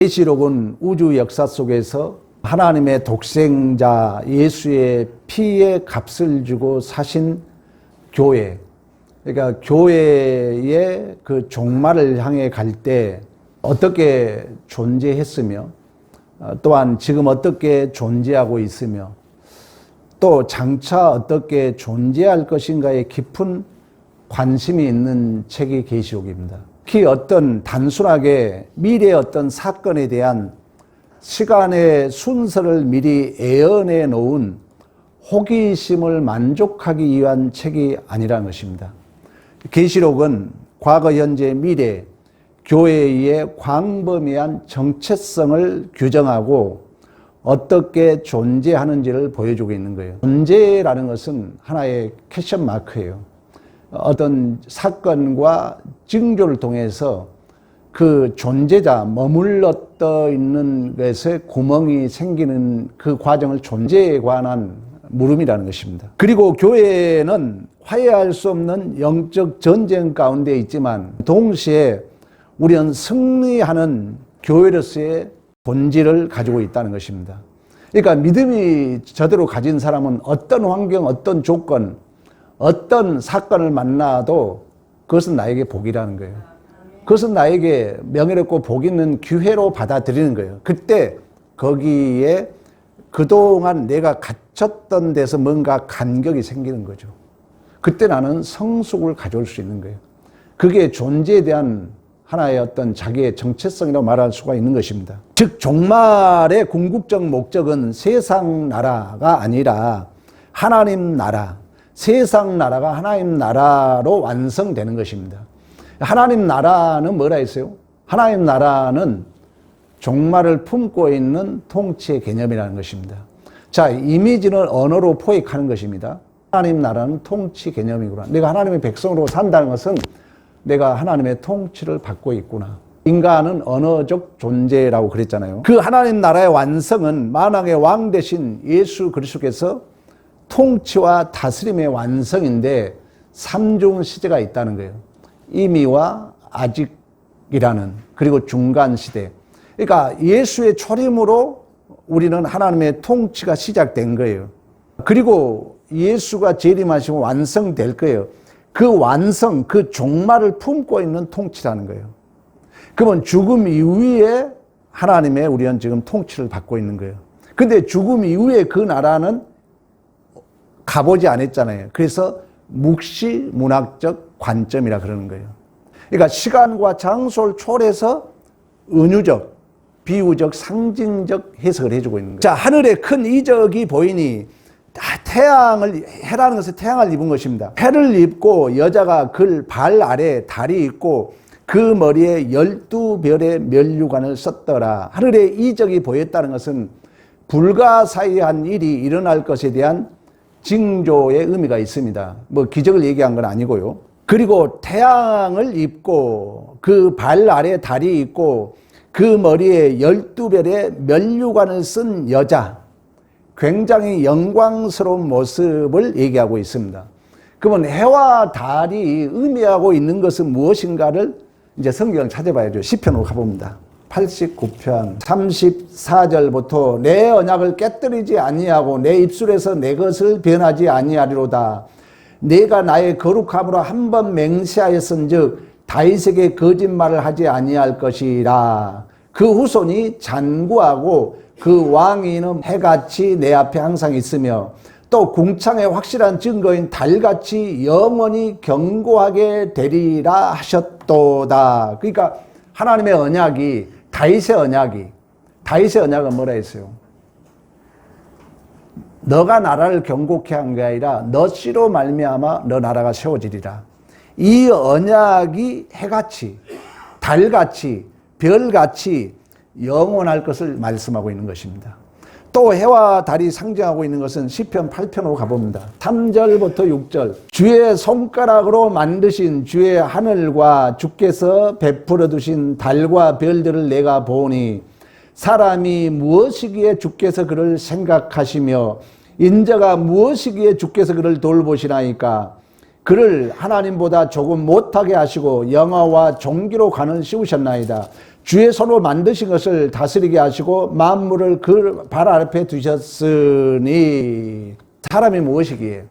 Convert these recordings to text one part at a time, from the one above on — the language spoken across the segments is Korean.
계시록은 우주 역사 속에서 하나님의 독생자 예수의 피의 값을 주고 사신 교회, 그러니까 교회의 그 종말을 향해 갈 때 어떻게 존재했으며 또한 지금 어떻게 존재하고 있으며 또 장차 어떻게 존재할 것인가에 깊은 관심이 있는 책이 계시록입니다. 특히 어떤 단순하게 미래의 어떤 사건에 대한 시간의 순서를 미리 예언해 놓은 호기심을 만족하기 위한 책이 아니라는 것입니다. 계시록은 과거, 현재, 미래, 교회의 광범위한 정체성을 규정하고 어떻게 존재하는지를 보여주고 있는 거예요. 존재라는 것은 하나의 퀘션 마크예요. 어떤 사건과 징조를 통해서 그 존재자, 머물렀떠 있는 것에 구멍이 생기는 그 과정을 존재에 관한 물음이라는 것입니다. 그리고 교회는 화해할 수 없는 영적 전쟁 가운데 있지만 동시에 우리는 승리하는 교회로서의 본질을 가지고 있다는 것입니다. 그러니까 믿음이 저대로 가진 사람은 어떤 환경, 어떤 조건, 어떤 사건을 만나도 그것은 나에게 복이라는 거예요. 그것은 나에게 명예롭고 복 있는 기회로 받아들이는 거예요. 그때 거기에 그동안 내가 갇혔던 데서 뭔가 간격이 생기는 거죠. 그때 나는 성숙을 가져올 수 있는 거예요. 그게 존재에 대한 하나의 어떤 자기의 정체성이라고 말할 수가 있는 것입니다. 즉 종말의 궁극적 목적은 세상 나라가 아니라 하나님 나라, 세상 나라가 하나님 나라로 완성되는 것입니다. 하나님 나라는 뭐라 했어요? 하나님 나라는 종말을 품고 있는 통치의 개념이라는 것입니다. 자, 이미지는 언어로 포획하는 것입니다. 하나님 나라는 통치 개념이구나. 내가 하나님의 백성으로 산다는 것은 내가 하나님의 통치를 받고 있구나. 인간은 언어적 존재라고 그랬잖아요. 그 하나님 나라의 완성은 만왕의 왕 되신 예수 그리스도께서 통치와 다스림의 완성인데 삼중 시대가 있다는 거예요. 이미와 아직이라는, 그리고 중간 시대. 그러니까 예수의 초림으로 우리는 하나님의 통치가 시작된 거예요. 그리고 예수가 재림하시고 완성될 거예요. 그 완성, 그 종말을 품고 있는 통치라는 거예요. 그러면 죽음 이후에 하나님의 우리는 지금 통치를 받고 있는 거예요. 근데 죽음 이후에 그 나라는 가보지 않았잖아요. 그래서 묵시문학적 관점이라 그러는 거예요. 그러니까 시간과 장소를 초월해서 은유적, 비유적, 상징적 해석을 해주고 있는 거예요. 자, 하늘에 큰 이적이 보이니 해라는 것은 태양을 입은 것입니다. 해를 입고 여자가 그 발 아래 달이 있고 그 머리에 12별의 면류관을 썼더라. 하늘에 이적이 보였다는 것은 불가사의한 일이 일어날 것에 대한 징조의 의미가 있습니다. 뭐 기적을 얘기한 건 아니고요. 그리고 태양을 입고 그 발 아래 달이 있고 그 머리에 12별의 면류관을 쓴 여자, 굉장히 영광스러운 모습을 얘기하고 있습니다. 그러면 해와 달이 의미하고 있는 것은 무엇인가를 이제 성경을 찾아봐야죠. 시편으로 가봅니다. 89편 34절부터 내 언약을 깨뜨리지 아니하고 내 입술에서 내 것을 변하지 아니하리로다. 내가 나의 거룩함으로 한 번 맹세하였은즉 다윗에게 거짓말을 하지 아니할 것이라. 그 후손이 잔구하고 그 왕위는 해같이 내 앞에 항상 있으며 또 궁창의 확실한 증거인 달같이 영원히 견고하게 되리라 하셨도다. 그러니까 하나님의 언약이, 다윗의 언약은 뭐라 했어요? 너가 나라를 견고케 한 게 아니라 너 씨로 말미암아 너 나라가 세워지리라. 이 언약이 해같이, 달같이, 별같이 영원할 것을 말씀하고 있는 것입니다. 또 해와 달이 상징하고 있는 것은 시편 8편으로 가봅니다. 3절부터 6절. 주의 손가락으로 만드신 주의 하늘과 주께서 베풀어 두신 달과 별들을 내가 보니 사람이 무엇이기에 주께서 그를 생각하시며 인자가 무엇이기에 주께서 그를 돌보시나이까. 그를 하나님보다 조금 못하게 하시고 영화와 종기로 가는 씌우셨나이다. 주의 손으로 만드신 것을 다스리게 하시고 만물을 그 발 앞에 두셨으니 사람이 무엇이기에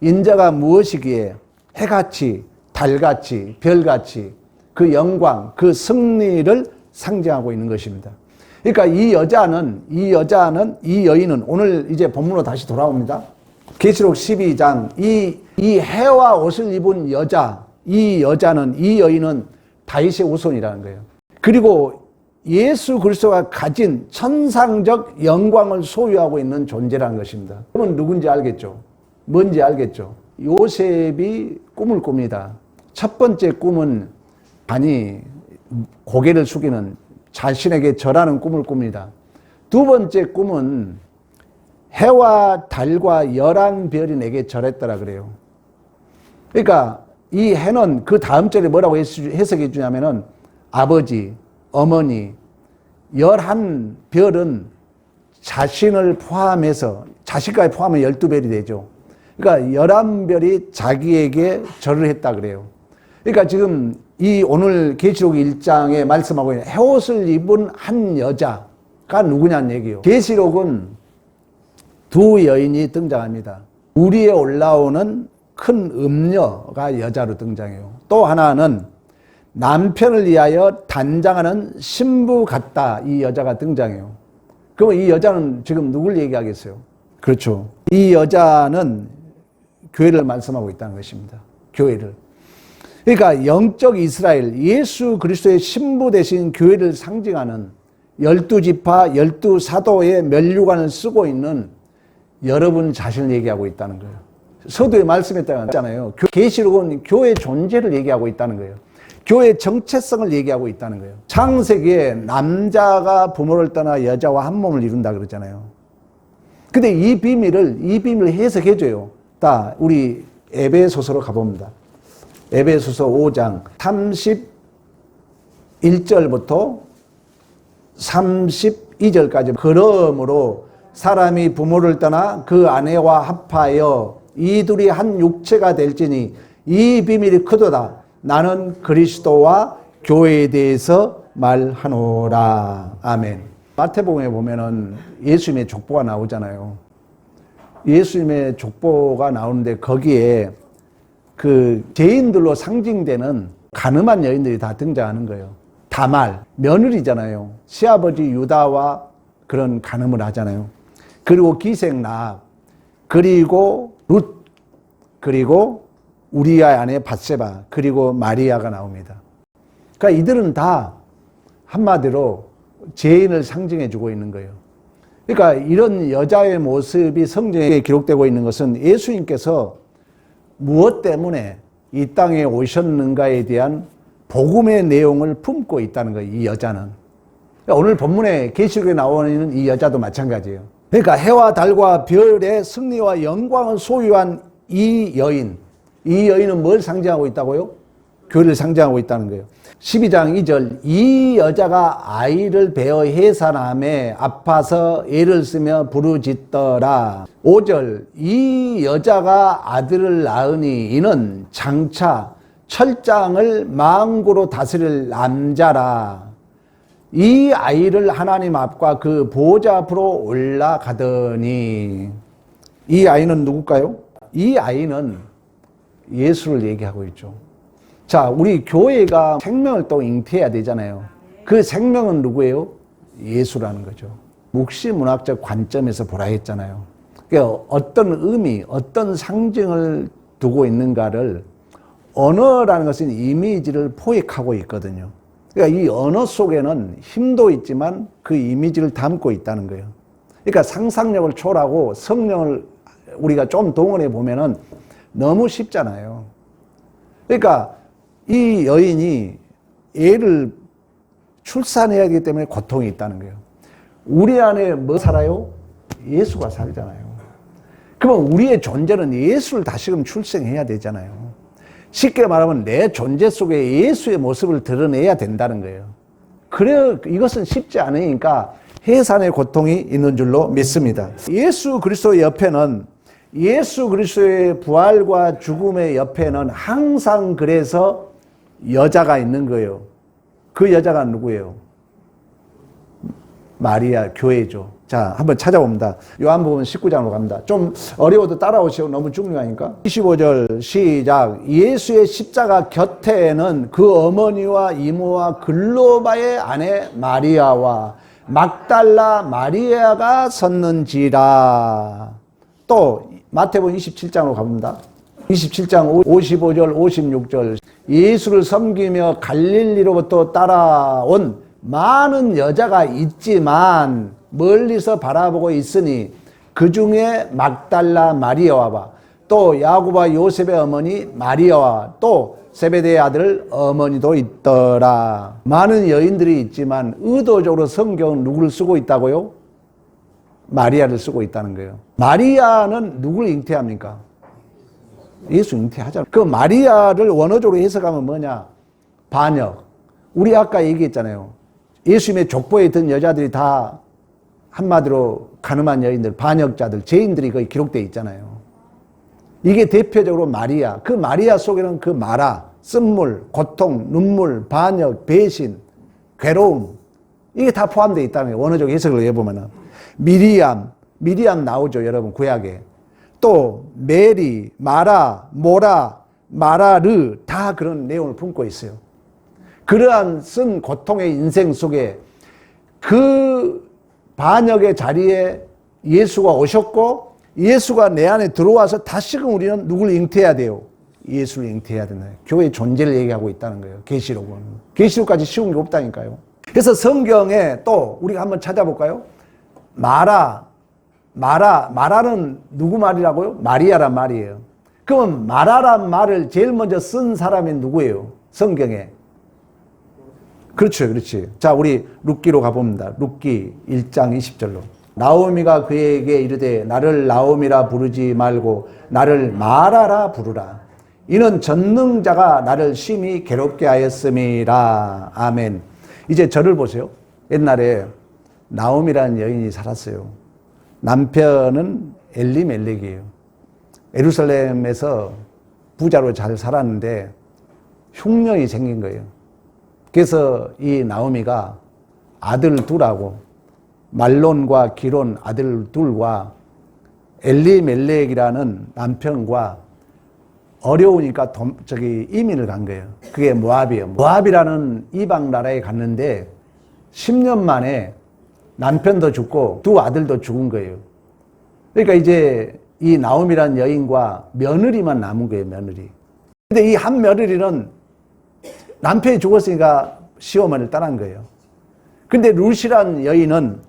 인자가 무엇이기에 해같이 달같이 별같이 그 영광 그 승리를 상징하고 있는 것입니다. 그러니까 이 여인은 오늘 이제 본문으로 다시 돌아옵니다. 계시록 12장 이 해와 옷을 입은 여자 이 여인은 다윗의 후손이라는 거예요. 그리고 예수 그리스도가 가진 천상적 영광을 소유하고 있는 존재라는 것입니다. 그러면 누군지 알겠죠? 뭔지 알겠죠? 요셉이 꿈을 꿉니다. 첫 번째 꿈은 고개를 숙이는 자신에게 절하는 꿈을 꿉니다. 두 번째 꿈은 해와 달과 11별이 내게 절했더라 그래요. 그러니까 이 해는 그 다음 절에 뭐라고 해석해 주냐면은 아버지, 어머니, 11별은 자신을 포함해서 자식까지 포함하면 12별이 되죠. 그러니까 11별이 자기에게 절을 했다 그래요. 그러니까 지금 이 오늘 계시록 1장에 말씀하고 있는 헤옷을 입은 한 여자가 누구냐는 얘기예요. 계시록은 두 여인이 등장합니다. 물 위에 올라오는 큰 음녀가 여자로 등장해요. 또 하나는 남편을 위하여 단장하는 신부 같다. 이 여자가 등장해요. 그럼 이 여자는 지금 누굴 얘기하겠어요? 그렇죠. 이 여자는 교회를 말씀하고 있다는 것입니다. 교회를. 그러니까 영적 이스라엘, 예수 그리스도의 신부 대신 교회를 상징하는 12지파, 12사도의 면류관을 쓰고 있는 여러분 자신을 얘기하고 있다는 거예요. 서두에 말씀했잖아요. 계시록은 교회 존재를 얘기하고 있다는 거예요. 교회 정체성을 얘기하고 있다는 거예요. 창세기에 남자가 부모를 떠나 여자와 한 몸을 이룬다 그러잖아요. 근데 이 비밀을 해석해줘요. 우리 에베소서로 가봅니다. 에베소서 5장 31절부터 32절까지 그러므로 사람이 부모를 떠나 그 아내와 합하여 이 둘이 한 육체가 될지니 이 비밀이 크도다. 나는 그리스도와 교회에 대해서 말하노라. 아멘. 마태복음에 보면은 예수님의 족보가 나오잖아요. 예수님의 족보가 나오는데 거기에 그 죄인들로 상징되는 가늠한 여인들이 다 등장하는 거예요. 다말, 며느리잖아요. 시아버지 유다와 그런 간음을 하잖아요. 그리고 기생락, 그리고 룻, 그리고 우리아의 아내 밧세바, 그리고 마리아가 나옵니다. 그러니까 이들은 다 한마디로 죄인을 상징해 주고 있는 거예요. 그러니까 이런 여자의 모습이 성경에 기록되고 있는 것은 예수님께서 무엇 때문에 이 땅에 오셨는가에 대한 복음의 내용을 품고 있다는 거예요. 이 여자는. 그러니까 오늘 본문에 계시록에 나오는 이 여자도 마찬가지예요. 그러니까 해와 달과 별의 승리와 영광을 소유한 이 여인은 뭘 상징하고 있다고요? 교회를 상징하고 있다는 거예요. 12장 2절 이 여자가 아이를 베어 해산함에 아파서 애를 쓰며 부르짖더라. 5절 이 여자가 아들을 낳으니 이는 장차 철장을 망구로 다스릴 남자라. 이 아이를 하나님 앞과 그 보좌 앞으로 올라가더니 이 아이는 누굴까요? 이 아이는 예수를 얘기하고 있죠. 자, 우리 교회가 생명을 또 잉태해야 되잖아요. 그 생명은 누구예요? 예수라는 거죠. 묵시문학적 관점에서 보라 했잖아요. 그러니까 어떤 의미, 어떤 상징을 두고 있는가를 언어라는 것은 이미지를 포획하고 있거든요. 그러니까 이 언어 속에는 힘도 있지만 그 이미지를 담고 있다는 거예요. 그러니까 상상력을 초월하고 성령을 우리가 좀 동원해 보면은 너무 쉽잖아요. 그러니까 이 여인이 애를 출산해야 하기 때문에 고통이 있다는 거예요. 우리 안에 뭐 살아요? 예수가 살잖아요. 그러면 우리의 존재는 예수를 다시금 출생해야 되잖아요. 쉽게 말하면 내 존재 속에 예수의 모습을 드러내야 된다는 거예요. 그래 이것은 쉽지 않으니까 해산의 고통이 있는 줄로 믿습니다. 예수 그리스도 옆에는 예수 그리스도의 부활과 죽음의 옆에는 항상 그래서 여자가 있는 거예요. 그 여자가 누구예요? 마리아, 교회죠. 자, 한번 찾아봅니다. 요한복음 19장으로 갑니다. 좀 어려워도 따라오시고 너무 중요하니까. 25절 시작. 예수의 십자가 곁에는 그 어머니와 이모와 글로바의 아내 마리아와 막달라 마리아가 섰는지라. 또 마태복음 27장으로 가봅니다. 27장 55절 56절 예수를 섬기며 갈릴리로부터 따라온 많은 여자가 있지만 멀리서 바라보고 있으니 그 중에 막달라 마리아와 또 야고보와 요셉의 어머니 마리아와 또 세베대의 아들 어머니도 있더라. 많은 여인들이 있지만 의도적으로 성경은 누구를 쓰고 있다고요? 마리아를 쓰고 있다는 거예요. 마리아는 누구를 잉태합니까? 예수 잉태하잖아요. 그 마리아를 원어적으로 해석하면 뭐냐? 반역. 우리 아까 얘기했잖아요. 예수님의 족보에 든 여자들이 다 한마디로 가늠한 여인들, 반역자들, 죄인들이 거의 기록되어 있잖아요. 이게 대표적으로 마리아. 그 마리아 속에는 그 마라, 쓴물, 고통, 눈물, 반역, 배신, 괴로움 이게 다 포함되어 있다는 거예요. 원어적 해석을 해보면은. 미리암 나오죠, 여러분, 구약에. 또 메리, 마라, 모라, 마라르 다 그런 내용을 품고 있어요. 그러한 쓴 고통의 인생 속에 그 반역의 자리에 예수가 오셨고 예수가 내 안에 들어와서 다시금 우리는 누굴 잉태해야 돼요? 예수를 잉태해야 된다. 교회의 존재를 얘기하고 있다는 거예요. 계시록은. 계시록까지 쉬운 게 없다니까요. 그래서 성경에 또 우리가 한번 찾아볼까요? 마라는 누구 말이라고요? 마리아란 말이에요. 그럼 마라란 말을 제일 먼저 쓴 사람이 누구예요? 성경에. 그렇죠, 그렇지. 자, 우리 룻기로 가봅니다. 룻기 1장 20절로. 나오미가 그에게 이르되 나를 나오미라 부르지 말고 나를 마라라 부르라. 이는 전능자가 나를 심히 괴롭게 하였음이라. 아멘. 이제 저를 보세요. 옛날에 나오미라는 여인이 살았어요. 남편은 엘리멜렉이에요. 예루살렘에서 부자로 잘 살았는데 흉년이 생긴 거예요. 그래서 이 나오미가 아들 둘하고 말론과 기론 아들 둘과 엘리멜렉이라는 남편과 어려우니까 이민을 간 거예요. 그게 모압이에요. 모압이라는 이방 나라에 갔는데 10년 만에 남편도 죽고 두 아들도 죽은 거예요. 그러니까 이제 이 나오미라는 여인과 며느리만 남은 거예요, 며느리. 근데 이 한 며느리는 남편이 죽었으니까 시어머니를 떠난 거예요. 근데 룻이라는 여인은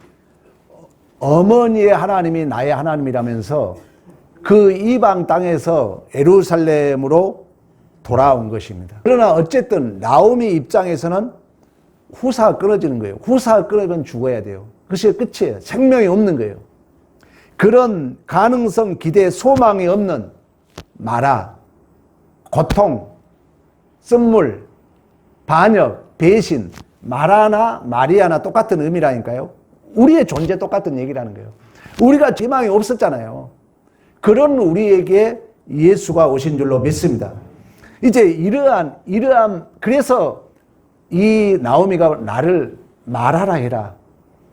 어머니의 하나님이 나의 하나님이라면서 그 이방 땅에서 예루살렘으로 돌아온 것입니다. 그러나 어쨌든 나오미 입장에서는 후사가 끊어지는 거예요. 후사가 끊어지면 죽어야 돼요. 그것이 끝이에요. 생명이 없는 거예요. 그런 가능성, 기대, 소망이 없는 마라, 고통, 쓴물, 반역, 배신, 마라나 마리아나 똑같은 의미라니까요. 우리의 존재 똑같은 얘기라는 거예요. 우리가 희망이 없었잖아요. 그런 우리에게 예수가 오신 줄로 믿습니다. 이제 이러한 그래서 이 나오미가 나를 마라라 해라.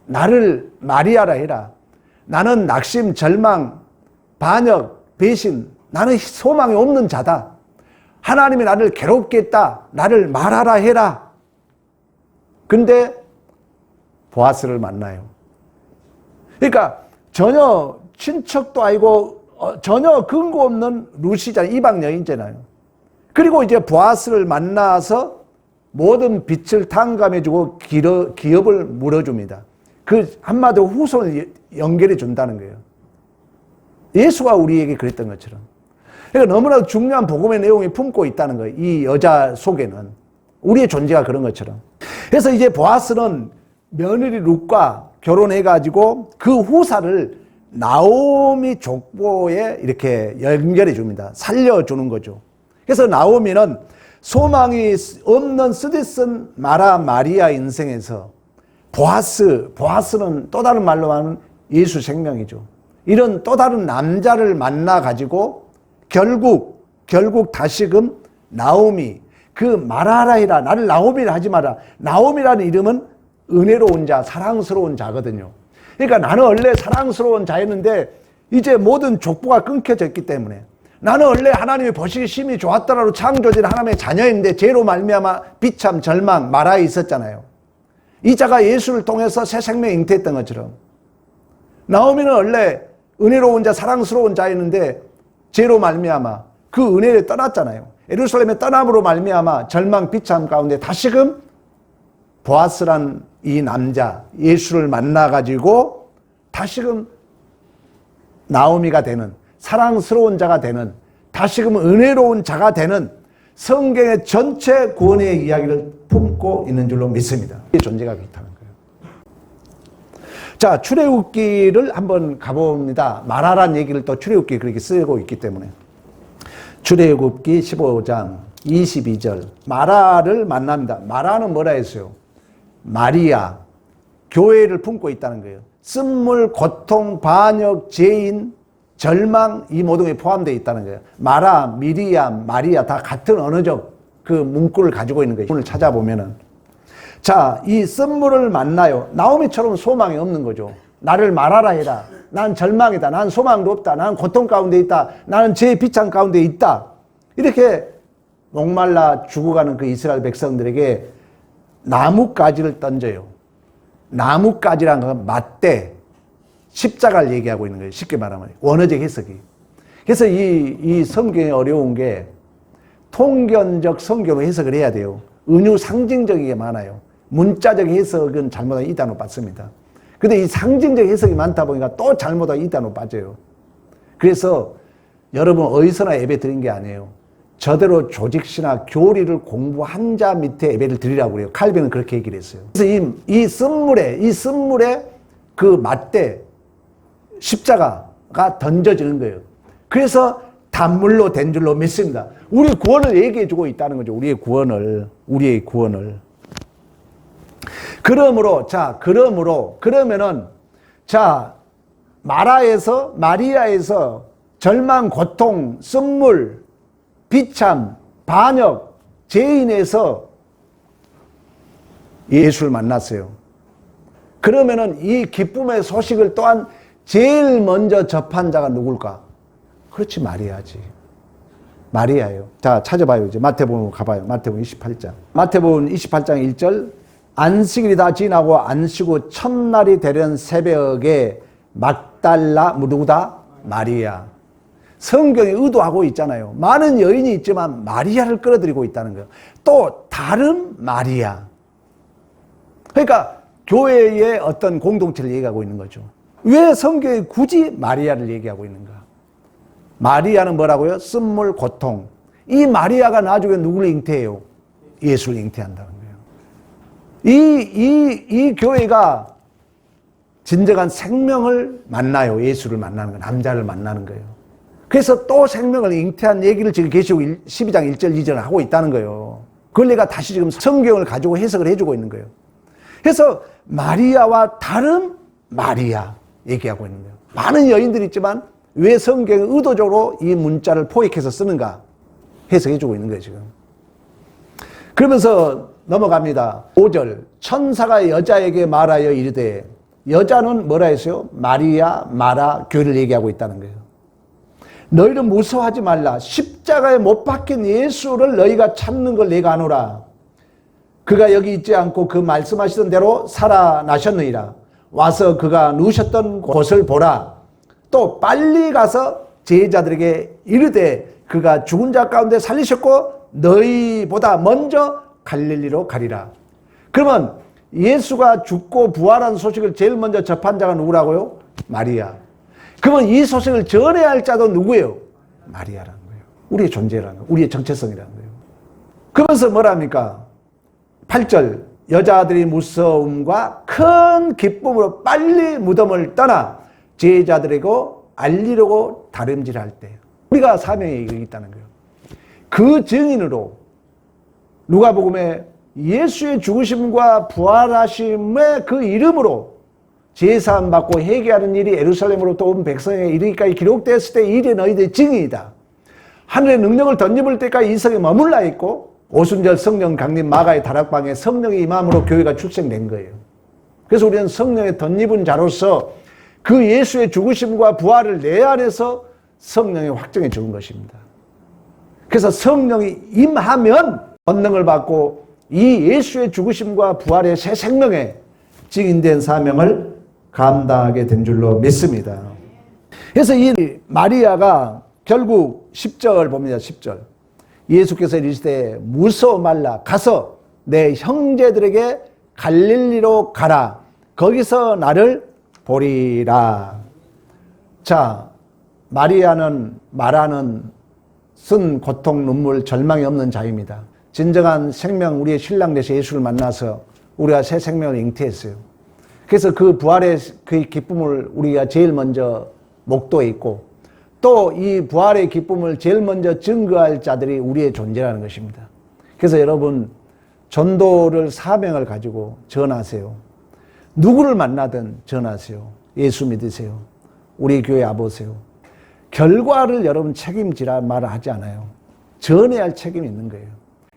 나를 마리아라 해라. 나는 낙심, 절망, 반역, 배신, 나는 소망이 없는 자다. 하나님이 나를 괴롭게 했다. 나를 말하라 해라. 근데 보아스를 만나요. 그러니까 전혀 친척도 아니고 전혀 근거 없는 룻이잖아요. 이방 여인잖아요. 그리고 이제 보아스를 만나서 모든 빚을 탕감해주고 기업을 물어줍니다. 그 한마디로 후손을 연결해 준다는 거예요. 예수가 우리에게 그랬던 것처럼. 그러니까 너무나 중요한 복음의 내용이 품고 있다는 거예요. 이 여자 속에는. 우리의 존재가 그런 것처럼. 그래서 이제 보아스는 며느리 룻과 결혼해가지고 그 후사를 나오미 족보에 이렇게 연결해 줍니다. 살려주는 거죠. 그래서 나오미는 소망이 없는 쓰디쓴 마리아 인생에서 보아스는 또 다른 말로 하면 예수 생명이죠. 이런 또 다른 남자를 만나 가지고 결국 다시금 나오미, 그 마라라이라, 나를 나오미라 하지 마라. 나오미라는 이름은 은혜로운 자, 사랑스러운 자거든요. 그러니까 나는 원래 사랑스러운 자였는데 이제 모든 족보가 끊겨졌기 때문에, 나는 원래 하나님의 보시기 심히 좋았더라로 창조된 하나님의 자녀인데 죄로 말미암아 비참, 절망, 마라에 있었잖아요. 이 자가 예수를 통해서 새 생명이 잉태했던 것처럼, 나오미는 원래 은혜로운 자, 사랑스러운 자였는데 죄로 말미암아 그 은혜를 떠났잖아요. 예루살렘에 떠남으로 말미암아 절망, 비참 가운데 다시금 보아스란 이 남자 예수를 만나가지고 다시금 나오미가 되는, 사랑스러운 자가 되는, 다시금 은혜로운 자가 되는 성경의 전체 구원의 이야기를 품고 있는 줄로 믿습니다. 이 존재가 그렇다는 거예요. 자, 출애굽기를 한번 가봅니다. 마라란 얘기를 또 출애굽기에 그렇게 쓰고 있기 때문에. 출애굽기 15장 22절, 마라를 만납니다. 마라는 뭐라 했어요? 마리아, 교회를 품고 있다는 거예요. 쓴물, 고통, 반역, 죄인, 절망, 이 모든 게 포함되어 있다는 거예요. 마라, 미리암, 마리아 다 같은 언어적 그 문구를 가지고 있는 거예요. 오늘 찾아보면은. 자, 이 쓴물을 만나요. 나오미처럼 소망이 없는 거죠. 나를 말하라 해라. 난 절망이다. 난 소망도 없다. 난 고통 가운데 있다. 나는 죄의 비찬 가운데 있다. 이렇게 목말라 죽어가는 그 이스라엘 백성들에게 나뭇가지를 던져요. 나뭇가지라는 건 맞대, 십자가를 얘기하고 있는 거예요. 쉽게 말하면 원어적 해석이. 그래서 이 성경이 어려운 게 통견적 성경으로 해석을 해야 돼요. 은유 상징적이게 많아요. 문자적 해석은 잘못하면 이단으로 빠집니다. 근데 이 상징적 해석이 많다 보니까 또 잘못하면 이단으로 빠져요. 그래서 여러분 어디서나 예배 드린 게 아니에요. 저대로 조직신학 교리를 공부한 자 밑에 예배를 드리라고 그래요. 칼빈은 그렇게 얘기를 했어요. 그래서 이 쓴물에 그 맞대 십자가가 던져지는 거예요. 그래서 단물로 된 줄로 믿습니다. 우리 구원을 얘기해 주고 있다는 거죠. 우리의 구원을. 그러면은 마리아에서 절망, 고통, 쓴물, 비참, 반역, 죄인에서 예수를 만났어요. 그러면은 이 기쁨의 소식을 또한 제일 먼저 접한 자가 누굴까? 그렇지, 마리아지. 마리아예요. 자, 찾아봐요. 이제 마태복음 가봐요. 마태복음 28장. 마태복음 28장 1절. 안식일이 다 지나고 안식 후 첫날이 되는 새벽에 막달라, 누구다? 마리아. 성경이 의도하고 있잖아요. 많은 여인이 있지만 마리아를 끌어들이고 있다는 거예요. 또 다른 마리아. 그러니까 교회의 어떤 공동체를 얘기하고 있는 거죠. 왜 성경이 굳이 마리아를 얘기하고 있는가? 마리아는 뭐라고요? 쓴물, 고통. 이 마리아가 나중에 누구를 잉태해요? 예수를 잉태한다는 거예요. 이 교회가 진정한 생명을 만나요. 예수를 만나는 거예요. 남자를 만나는 거예요. 그래서 또 생명을 잉태한 얘기를 지금 계시록 12장 1절 2절을 하고 있다는 거예요. 그걸 내가 다시 지금 성경을 가지고 해석을 해주고 있는 거예요. 그래서 마리아와 다른 마리아 얘기하고 있는 거예요. 많은 여인들이 있지만 왜 성경이 의도적으로 이 문자를 포획해서 쓰는가 해석해주고 있는 거예요, 지금. 그러면서 넘어갑니다. 5절. 천사가 여자에게 말하여 이르되, 여자는 뭐라 했어요? 마리아, 마라, 교회를 얘기하고 있다는 거예요. 너희는 무서워하지 말라. 십자가에 못 박힌 예수를 너희가 찾는 걸 내가 아노라. 그가 여기 있지 않고 그 말씀하시던 대로 살아나셨느니라. 와서 그가 누우셨던 곳을 보라. 또 빨리 가서 제자들에게 이르되 그가 죽은 자 가운데 살리셨고 너희보다 먼저 갈릴리로 가리라. 그러면 예수가 죽고 부활한 소식을 제일 먼저 접한 자가 누구라고요? 마리아. 그러면 이 소식을 전해야 할 자도 누구예요? 마리아라는 거예요. 우리의 존재라는 거예요. 우리의 정체성이라는 거예요. 그러면서 뭐랍니까? 8절. 여자들이 무서움과 큰 기쁨으로 빨리 무덤을 떠나 제자들에게 알리려고 다름질할 때 우리가 사명에 있다는 거예요. 그 증인으로 누가복음에 예수의 죽으심과 부활하심의 그 이름으로 제사함 받고 회개하는 일이 예루살렘으로부터 온 백성에게 이르기까지 기록되었을 때 일이 너희들의 증인이다. 하늘의 능력을 덧입을 때까지 이성에 머물러 있고 오순절 성령 강림 마가의 다락방에 성령의 임함으로 교회가 출생된 거예요. 그래서 우리는 성령의 덧입은 자로서 그 예수의 죽으심과 부활을 내 안에서 성령이 확정해 주는 것입니다. 그래서 성령이 임하면 권능을 받고 이 예수의 죽으심과 부활의 새 생명에 증인된 사명을 감당하게 된 줄로 믿습니다. 그래서 이 마리아가 결국 10절 봅니다. 10절. 예수께서 이르시되 무서워 말라 가서 내 형제들에게 갈릴리로 가라. 거기서 나를 보리라. 자, 마라는 쓴 고통, 눈물, 절망이 없는 자입니다. 진정한 생명, 우리의 신랑 되신 예수를 만나서 우리가 새 생명을 잉태했어요. 그래서 그 부활의 그 기쁨을 우리가 제일 먼저 목도에 있고 또 이 부활의 기쁨을 제일 먼저 증거할 자들이 우리의 존재라는 것입니다. 그래서 여러분 전도를 사명을 가지고 전하세요. 누구를 만나든 전하세요. 예수 믿으세요. 우리 교회 와보세요. 결과를 여러분 책임지라 말을 하지 않아요. 전해야 할 책임이 있는 거예요.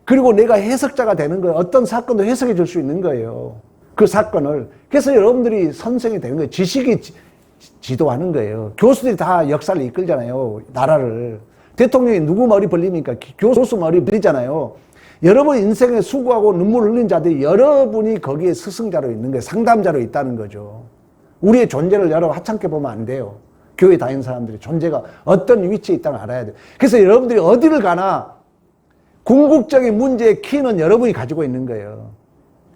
그리고 내가 해석자가 되는 거예요. 어떤 사건도 해석해 줄 수 있는 거예요. 그 사건을. 그래서 여러분들이 선생이 되는 거예요. 지식이 지도하는 거예요. 교수들이 다 역사를 이끌잖아요. 나라를. 대통령이 누구 머리 벌립니까? 교수 머리 벌리잖아요. 여러분 인생에 수고하고 눈물 흘린 자들이 여러분이 거기에 스승자로 있는 거예요. 상담자로 있다는 거죠. 우리의 존재를 여러분 하찮게 보면 안 돼요. 교회 다니는 사람들이 존재가 어떤 위치에 있다는 걸 알아야 돼요. 그래서 여러분들이 어디를 가나 궁극적인 문제의 키는 여러분이 가지고 있는 거예요.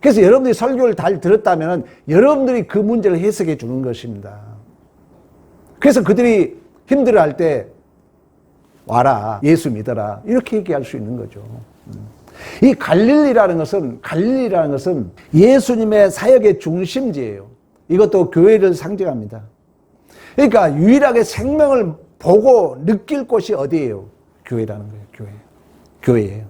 그래서 여러분들이 설교를 잘 들었다면 여러분들이 그 문제를 해석해 주는 것입니다. 그래서 그들이 힘들어할 때 와라, 예수 믿어라 이렇게 얘기할 수 있는 거죠. 이 갈릴리라는 것은 예수님의 사역의 중심지예요. 이것도 교회를 상징합니다. 그러니까 유일하게 생명을 보고 느낄 곳이 어디예요? 교회라는 거예요. 교회예요.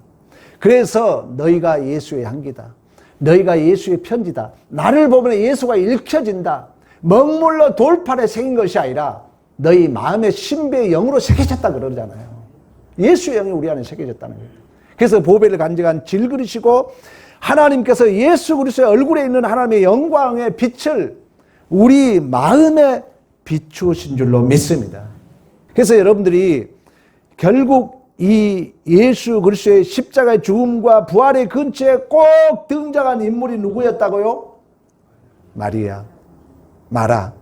그래서 너희가 예수의 향기다. 너희가 예수의 편지다. 나를 보면 예수가 읽혀진다. 먹물로 돌판에 새긴 것이 아니라 너희 마음의 신비의 영으로 새겨졌다 그러잖아요. 예수의 영이 우리 안에 새겨졌다는 거예요. 그래서 보배를 간직한 질그릇이고 하나님께서 예수 그리스도의 얼굴에 있는 하나님의 영광의 빛을 우리 마음에 비추신 줄로 믿습니다. 그래서 여러분들이 결국 이 예수 그리스도의 십자가의 죽음과 부활의 근처에 꼭 등장한 인물이 누구였다고요? 마라.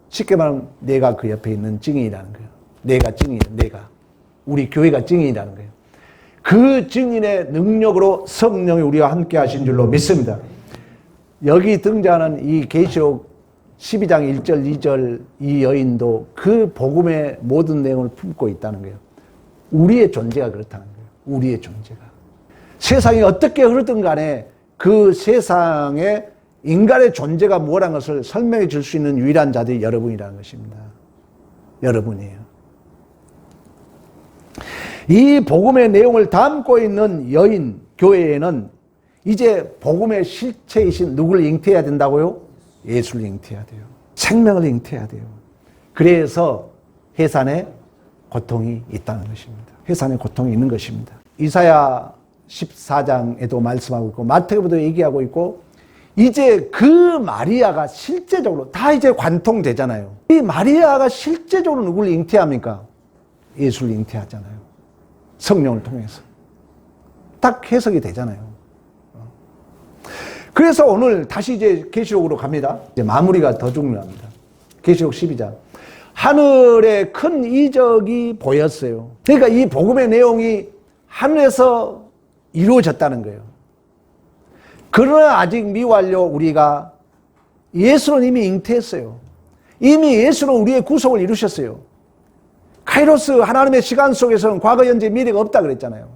쉽게 말하면 내가 그 옆에 있는 증인이라는 거예요. 내가 증인, 우리 교회가 증인이라는 거예요. 그 증인의 능력으로 성령이 우리와 함께 하신 줄로 믿습니다. 여기 등장하는 이 계시록 12장 1절 2절 이 여인도 그 복음의 모든 내용을 품고 있다는 거예요. 우리의 존재가 그렇다는 거예요. 우리의 존재가. 세상이 어떻게 흐르든 간에 그 세상에 인간의 존재가 뭐라는 것을 설명해 줄 수 있는 유일한 자들이 여러분이라는 것입니다. 여러분이에요. 이 복음의 내용을 담고 있는 여인 교회에는 이제 복음의 실체이신 누구를 잉태해야 된다고요? 예수를 잉태해야 돼요. 생명을 잉태해야 돼요. 그래서 해산에 고통이 있다는 것입니다. 해산에 고통이 있는 것입니다. 이사야 14장에도 말씀하고 있고 마태복음에도 얘기하고 있고 이제 그 마리아가 실제적으로 다 이제 관통되잖아요. 이 마리아가 실제적으로 누구를 잉태합니까? 예수를 잉태하잖아요. 성령을 통해서. 딱 해석이 되잖아요. 그래서 오늘 다시 이제 계시록으로 갑니다. 이제 마무리가 더 중요합니다. 계시록 12장. 하늘에 큰 이적이 보였어요. 그러니까 이 복음의 내용이 하늘에서 이루어졌다는 거예요. 그러나 아직 미완료 우리가 예수는 이미 잉태했어요. 이미 예수는 우리의 구속을 이루셨어요. 카이로스 하나님의 시간 속에서는 과거, 현재, 미래가 없다 그랬잖아요.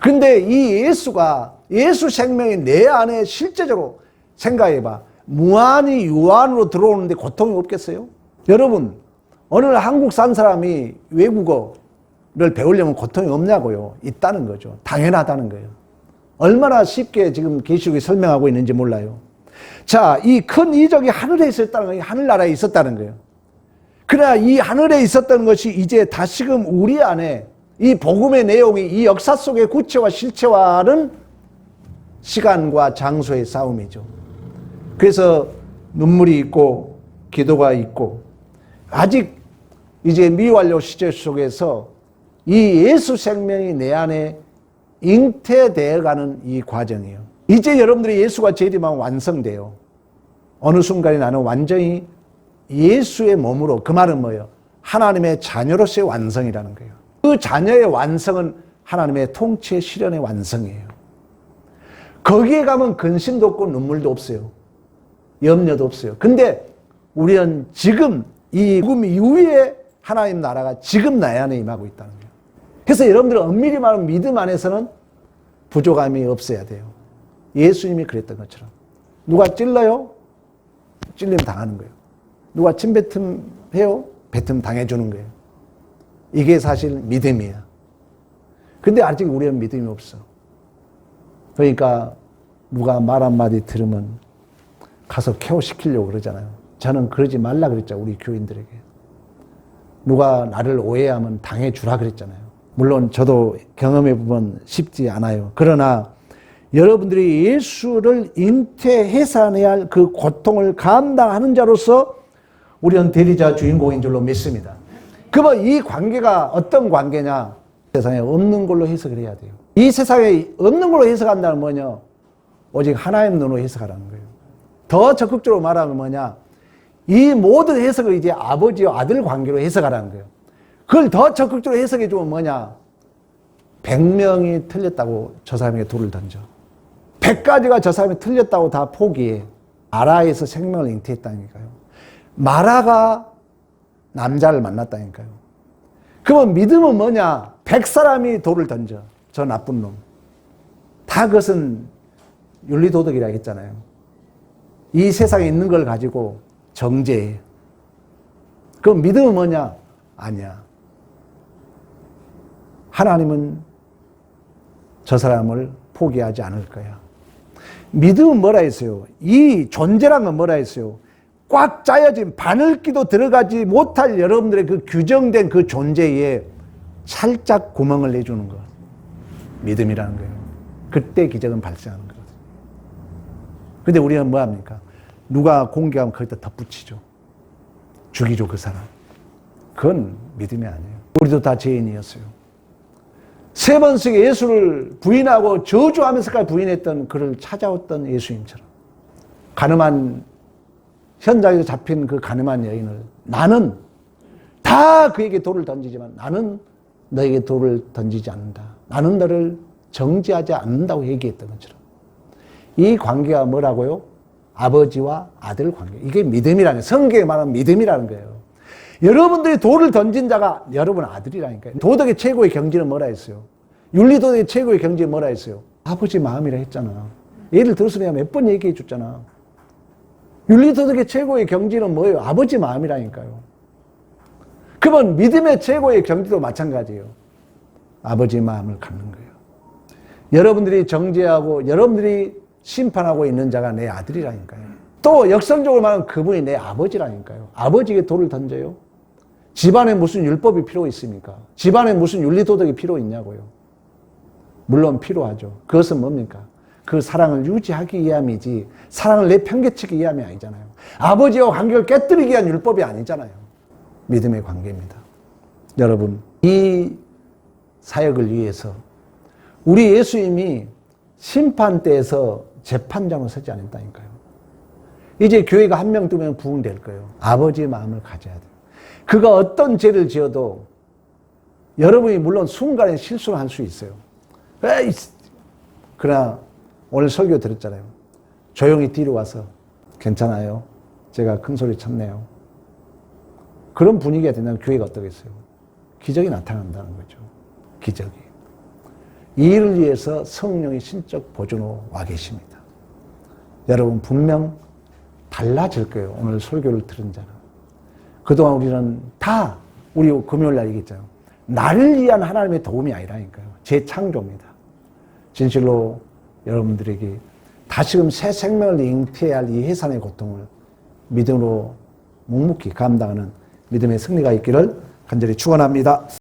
근데 이 예수가 예수 생명이 내 안에 실제적으로 생각해봐. 무한히 유한으로 들어오는데 고통이 없겠어요? 여러분, 어느 한국 산 사람이 외국어를 배우려면 고통이 없냐고요? 있다는 거죠. 당연하다는 거예요. 얼마나 쉽게 지금 계시록이 설명하고 있는지 몰라요. 자, 이 큰 이적이 하늘에 있었다는 거예요. 하늘나라에 있었다는 거예요. 그러나 이 하늘에 있었던 것이 이제 다시금 우리 안에 이 복음의 내용이 이 역사 속의 구체와 실체화는 시간과 장소의 싸움이죠. 그래서 눈물이 있고 기도가 있고 아직 이제 미완료 시절 속에서 이 예수 생명이 내 안에 잉태되어가는 이 과정이에요. 이제 여러분들이 예수가 재림하면 완성돼요. 어느 순간에 나는 완전히 예수의 몸으로, 그 말은 뭐예요? 하나님의 자녀로서의 완성이라는 거예요. 그 자녀의 완성은 하나님의 통치의 실현의 완성이에요. 거기에 가면 근심도 없고 눈물도 없어요. 염려도 없어요. 근데 우리는 지금 이 복음 이후에 하나님 나라가 지금 내 안에 임하고 있다는 거예요. 그래서 여러분들은 엄밀히 말하면 믿음 안에서는 부족함이 없어야 돼요. 예수님이 그랬던 것처럼. 누가 찔러요? 찔리면 당하는 거예요. 누가 침뱉음 해요? 뱉음 당해주는 거예요. 이게 사실 믿음이야. 근데 아직 우리는 믿음이 없어. 그러니까 누가 말 한마디 들으면 가서 케어시키려고 그러잖아요. 저는 그러지 말라 그랬잖아요. 우리 교인들에게. 누가 나를 오해하면 당해주라 그랬잖아요. 물론 저도 경험해보면 쉽지 않아요. 그러나 여러분들이 예수를 잉태해산해야 할 그 고통을 감당하는 자로서 우리는 대리자 주인공인 줄로 믿습니다. 그러면 이 관계가 어떤 관계냐? 세상에 없는 걸로 해석을 해야 돼요. 이 세상에 없는 걸로 해석한다는 뭐냐? 오직 하나님 눈으로 해석하라는 거예요. 더 적극적으로 말하면 뭐냐? 이 모든 해석을 이제 아버지와 아들 관계로 해석하라는 거예요. 그걸 더 적극적으로 해석해 주면 뭐냐? 100명이 틀렸다고 저 사람에게 돌을 던져. 100가지가 저 사람이 틀렸다고 다 포기해. 마라에서 생명을 잉태했다니까요. 마라가 남자를 만났다니까요. 그러면 믿음은 뭐냐? 100사람이 돌을 던져. 저 나쁜 놈. 다 그것은 윤리도덕이라 했잖아요. 이 세상에 있는 걸 가지고 정죄해. 그럼 믿음은 뭐냐? 아니야. 하나님은 저 사람을 포기하지 않을 거야. 믿음은 뭐라 했어요? 이 존재란 건 뭐라 했어요? 꽉 짜여진 바늘기도 들어가지 못할 여러분들의 그 규정된 그 존재에 살짝 구멍을 내주는 것. 믿음이라는 거예요. 그때 기적은 발생하는 거거든요. 근데 우리는 뭐 합니까? 누가 공개하면 거기다 덧붙이죠. 죽이죠, 그 사람. 그건 믿음이 아니에요. 우리도 다 죄인이었어요. 3번씩 예수를 부인하고 저주하면서까지 부인했던 그를 찾아왔던 예수님처럼. 가늠한, 현장에서 잡힌 그 가늠한 여인을 나는 다 그에게 돌을 던지지만 나는 너에게 돌을 던지지 않는다. 나는 너를 정죄하지 않는다고 얘기했던 것처럼. 이 관계가 뭐라고요? 아버지와 아들 관계. 이게 믿음이라는 거예요. 성경에 말하는 믿음이라는 거예요. 여러분들이 돌을 던진 자가 여러분 아들이라니까요. 도덕의 최고의 경지는 뭐라 했어요? 윤리도덕의 최고의 경지는 뭐라 했어요? 아버지 마음이라 했잖아. 예를 들어서 내가 몇 번 얘기해 줬잖아. 윤리도덕의 최고의 경지는 뭐예요? 아버지 마음이라니까요. 그러면 믿음의 최고의 경지도 마찬가지예요. 아버지 마음을 갖는 거예요. 여러분들이 정죄하고 여러분들이 심판하고 있는 자가 내 아들이라니까요. 또 역설적으로 말하면 그분이 내 아버지라니까요. 아버지에게 돌을 던져요? 집안에 무슨 율법이 필요 있습니까? 집안에 무슨 윤리도덕이 필요 있냐고요. 물론 필요하죠. 그것은 뭡니까? 그 사랑을 유지하기 위함이지 사랑을 내팽개치기 위함이 아니잖아요. 아버지와 관계를 깨뜨리기 위한 율법이 아니잖아요. 믿음의 관계입니다. 여러분, 이 사역을 위해서 우리 예수님이 심판대에서 재판장으로 서지 않았다니까요. 이제 교회가 1명, 2명 부흥될 거예요. 아버지의 마음을 가져야 돼요. 그가 어떤 죄를 지어도 여러분이 물론 순간에 실수를 할 수 있어요. 에이! 그러나 오늘 설교 들었잖아요. 조용히 뒤로 와서 괜찮아요. 제가 큰 소리 쳤네요. 그런 분위기가 된다면 교회가 어떠겠어요? 기적이 나타난다는 거죠. 기적이. 이 일을 위해서 성령의 신적 보존으로 와 계십니다. 여러분 분명 달라질 거예요. 오늘 설교를 들은 자는. 그동안 우리는 다 우리 금요일날 얘기했잖아요. 나를 위한 하나님의 도움이 아니라니까요. 재창조입니다. 진실로 여러분들에게 다시금 새 생명을 잉태해야 할 이 해산의 고통을 믿음으로 묵묵히 감당하는 믿음의 승리가 있기를 간절히 축원합니다.